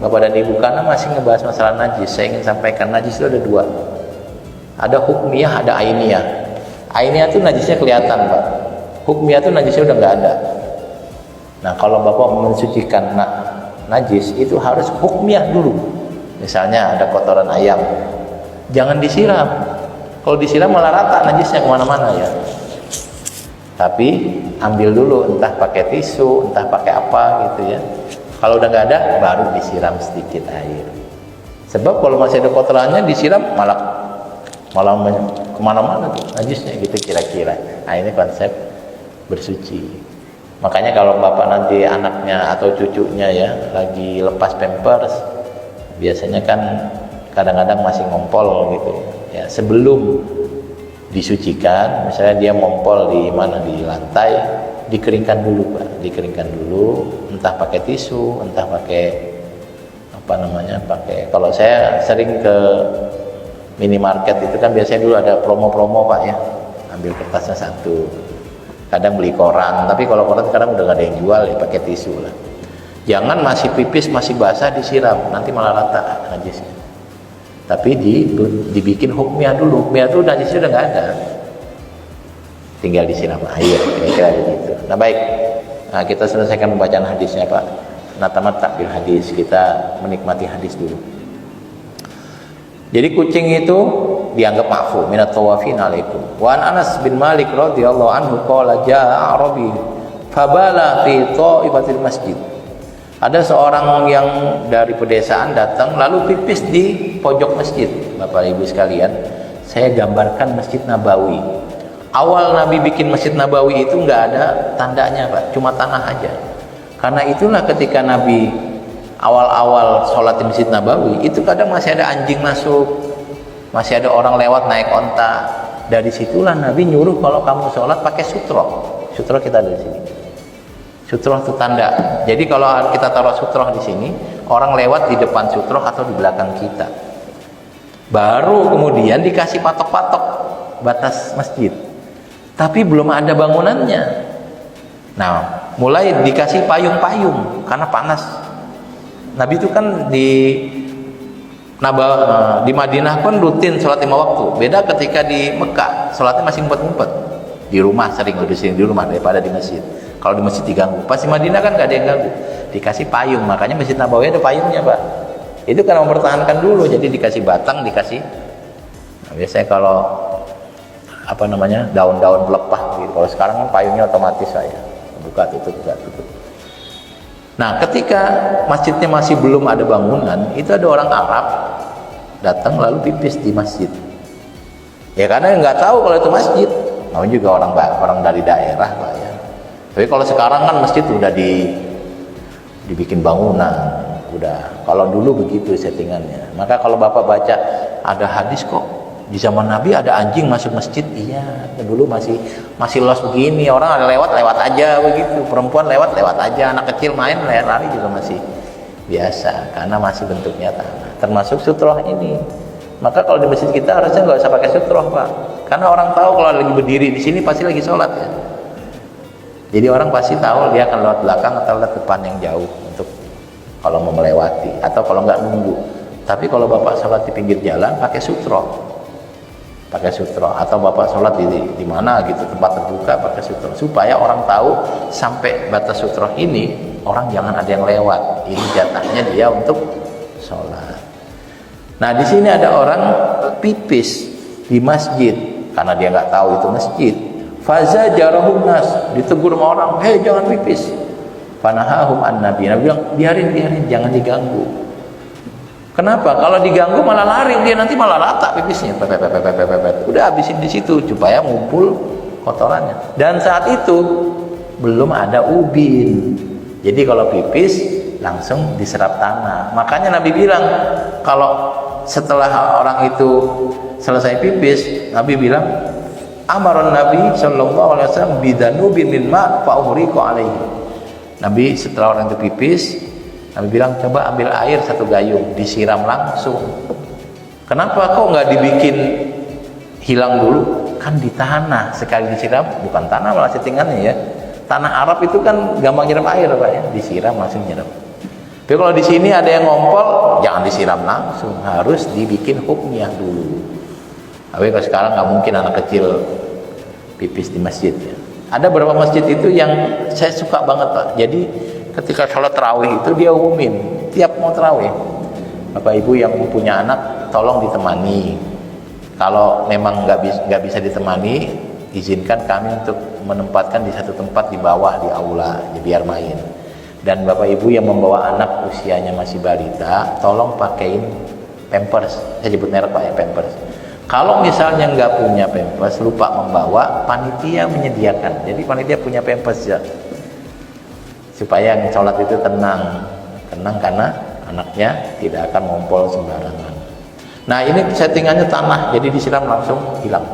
Bapak dan Ibu, karena masih ngebahas masalah najis, saya ingin sampaikan najis itu ada dua. Ada hukmiyah, ada ainiyah. Ainiyah itu najisnya kelihatan, Pak. Hukmiyah itu najisnya udah nggak ada. Nah, kalau Bapak mensucikan najis itu harus hukmiyah dulu. Misalnya ada kotoran ayam, jangan disiram. Kalau disiram malah rata najisnya kemana-mana ya. Tapi ambil dulu, entah pakai tisu, entah pakai apa gitu ya. Kalau udah nggak ada, baru disiram sedikit air. Sebab kalau masih ada kotorannya disiram malah kemana-mana tuh najisnya gitu kira-kira. Nah, ini konsep bersuci. Makanya kalau Bapak nanti anaknya atau cucunya ya lagi lepas pampers, biasanya kan kadang-kadang masih ngompol gitu ya. Sebelum disucikan, misalnya dia ngompol di mana, di lantai, dikeringkan dulu, Pak. Dikeringkan dulu, entah pakai tisu, entah pakai kalau saya sering ke minimarket itu kan biasanya dulu ada promo-promo, Pak ya. Ambil kertasnya satu. Kadang beli koran, tapi kalau koran sekarang udah gak ada yang jual ya, pakai tisu lah. Jangan masih pipis, masih basah disiram, nanti malah rata najisnya. Tapi dibikin hukmiyah dulu. Hukmiyah itu najisnya udah nggak ada, tinggal disiram air, kira-kira begitu. Nah baik, nah, kita selesaikan pembacaan hadisnya, Pak. Natamat bil hadis, kita menikmati hadis dulu. Jadi kucing itu dianggap ma'fu minat tawafin alaikum. Wa an Anas bin Malik radhiyallahu anhu qala jaa Arabi fabala fi ta'ifatil masjid. Ada seorang yang dari pedesaan datang lalu pipis di pojok masjid. Bapak Ibu sekalian, saya gambarkan Masjid Nabawi. Awal Nabi bikin Masjid Nabawi itu nggak ada tandanya, Pak, cuma tanah aja. Karena itulah ketika Nabi awal-awal sholat di Masjid Nabawi itu kadang masih ada anjing masuk, masih ada orang lewat naik onta. Dari situlah Nabi nyuruh kalau kamu sholat pakai sutroh. Sutroh kita ada di sini. Sutroh itu tanda. Jadi kalau kita taruh sutroh di sini, orang lewat di depan sutroh atau di belakang kita. Baru kemudian dikasih patok-patok batas masjid. Tapi belum ada bangunannya. Nah, mulai dikasih payung-payung karena panas. Nabi itu kan di Madinah pun rutin sholat 5 waktu. Beda ketika di Mekah, sholatnya masih ngumpet-ngumpet. Di rumah sering, lebih sering di rumah daripada di masjid. Kalau di masjid diganggu, pas di Madinah kan gak ada yang ganggu, dikasih payung. Makanya Masjid Nabawi ada payungnya, Pak. Itu karena mempertahankan dulu, jadi dikasih batang, dikasih. Nah, biasanya kalau daun-daun pelepah gitu. Kalau sekarang kan payungnya otomatis saya buka tutup. Nah, ketika masjidnya masih belum ada bangunan, itu ada orang Arab datang lalu pipis di masjid. Ya karena nggak tahu kalau itu masjid. Namanya juga orang dari daerah, Pak ya. Tapi kalau sekarang kan masjid udah dibikin bangunan, udah. Kalau dulu begitu settingannya. Maka kalau Bapak baca ada hadis kok di zaman Nabi ada anjing masuk masjid, iya. Dulu masih los begini, orang ada lewat aja begitu. Perempuan lewat aja, anak kecil main lari juga masih biasa karena masih bentuknya tanah. Termasuk sutroh ini. Maka kalau di masjid kita harusnya nggak usah pakai sutroh, Pak. Karena orang tahu kalau lagi berdiri di sini pasti lagi sholat ya. Jadi orang pasti tahu dia akan lewat belakang atau lewat depan yang jauh untuk kalau mau melewati atau kalau nggak nunggu. Tapi kalau Bapak sholat di pinggir jalan pakai sutroh atau Bapak sholat di mana gitu tempat terbuka pakai sutroh supaya orang tahu sampai batas sutroh ini orang jangan ada yang lewat. Ini jatahnya dia untuk sholat. Nah di sini ada orang pipis di masjid karena dia nggak tahu itu masjid. Faza jarahum nas, ditegur sama orang, hei jangan pipis. Fanahahum an nabi, Nabi bilang biarin jangan diganggu. Kenapa? Kalau diganggu malah lari dia, nanti malah rata pipisnya. Udah habisin di situ supaya ngumpul kotorannya. Dan saat itu belum ada ubin. Jadi kalau pipis langsung diserap tanah. Makanya Nabi bilang kalau setelah orang itu selesai pipis, Nabi bilang amaron Nabi sallallahu alaihi wasallam bidanubin min ma fa uhriqu alaihi. Nabi setelah orang itu pipis, Nabi bilang coba ambil air 1 gayung, disiram langsung. Kenapa kok nggak dibikin hilang dulu? Kan di tanah, sekali disiram, bukan tanah malah settingannya ya. Tanah Arab itu kan gampang nyiram air, Pak ya, disiram langsung nyiram. Tapi kalau di sini ada yang ngompol, jangan disiram langsung, harus dibikin hukmiyah dulu. Tapi kalau sekarang nggak mungkin anak kecil pipis di masjid ya. Ada beberapa masjid itu yang saya suka banget Pak. Jadi ketika sholat tarawih itu dia umumin tiap mau tarawih, Bapak Ibu yang punya anak tolong ditemani. Kalau memang nggak bisa ditemani, izinkan kami untuk menempatkan di satu tempat di bawah di aula, ya, biar main. Dan Bapak Ibu yang membawa anak usianya masih balita, tolong pakein pampers. Saya sebut merek Pak ya, pampers. Kalau misalnya nggak punya pampers, lupa membawa, panitia menyediakan. Jadi panitia punya pampers ya, supaya yang sholat itu tenang karena anaknya tidak akan ngompol sembarangan. Nah ini settingannya tanah, jadi disiram langsung hilang.